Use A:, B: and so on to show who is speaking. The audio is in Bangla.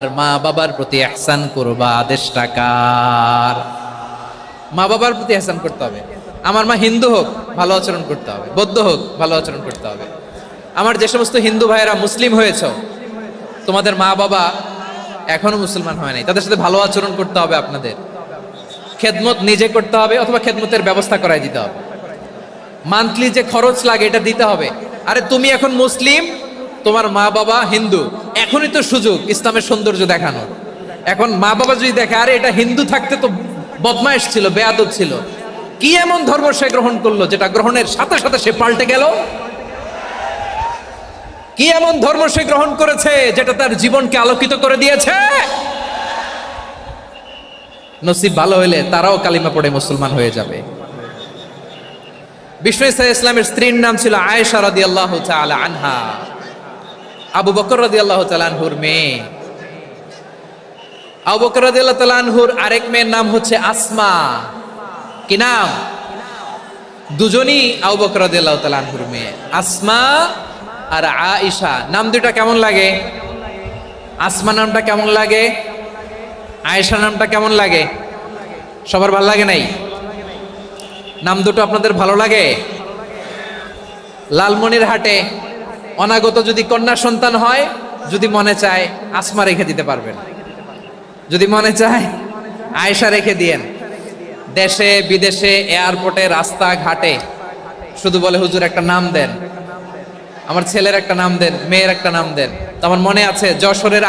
A: মা বাবার প্রতি ইহসান করবা, আদেশটা কার? মা বাবার প্রতি ইহসান করতে হবে। আমার মা হিন্দু হোক, ভালো আচরণ করতে হবে, বৌদ্ধ হোক, ভালো আচরণ করতে হবে। আমার যে সমস্ত হিন্দু ভাইয়েরা মুসলিম হয়েছ, তোমাদের মা বাবা এখনো মুসলমান হয় নাই, তাদের সাথে ভালো আচরণ করতে হবে। আপনাদের খেদমত নিজে করতে হবে অথবা খেদমতের ব্যবস্থা করাই দিতে হবে। মান্থলি যে খরচ লাগে এটা দিতে হবে। আরে তুমি এখন মুসলিম, তোমার মা বাবা হিন্দু, এখনই তো সুযোগ ইসলামের সৌন্দর্য দেখানোর। এখন মা বাবা যদি দেখে আরে এটা হিন্দু থাকতে তো বদমাইশ ছিল, বেয়াদব ছিল, কি এমন ধর্ম সে গ্রহণ করলো যেটা গ্রহণের সাথে সাথে সে পাল্টে গেল? কি এমন ধর্ম সে গ্রহণ করেছে যেটা তার জীবনকে আলোকিত করে দিয়েছে? নসিব ভালো হইলে তারাও কালিমা পড়ে মুসলমান হয়ে যাবে। বিষ্ণু ইসলামের স্ত্রীর নাম ছিল আয়েশা রাদিয়াল্লাহু তাআলা আনহা, আবু বকর রাদিয়াল্লাহু তাআলা আনহুর মেয়ে। আবু বকর রাদিয়াল্লাহু তাআলা আনহুর আরেক মেয়ের নাম হচ্ছে আসমা। কি নাম? দুজনই আবু বকর রাদিয়াল্লাহু তাআলা আনহুর মেয়ে, আসমা আর আয়েশা। নাম দুইটা কেমন লাগে? আসমা নামটা কেমন লাগে? আয়েশা নামটা কেমন লাগে? সবার ভালো লাগে নাই? নাম দুটো আপনাদের ভালো লাগে? লালমনিরহাটে অনাগত যদি কন্যা সন্তান হয়, যদি মনে চায় আসমা রেখে দিতে পারবেন, যদি মনে চায় আয়েশা রেখে দিয়েন। দেশে বিদেশে এয়ারপোর্টে রাস্তাঘাটে শুধু বলে হুজুর একটা নাম দেন, আমার ছেলের একটা নাম দেন, মেয়ের একটা নাম দেন। তো আমার মনে আছে যশোরের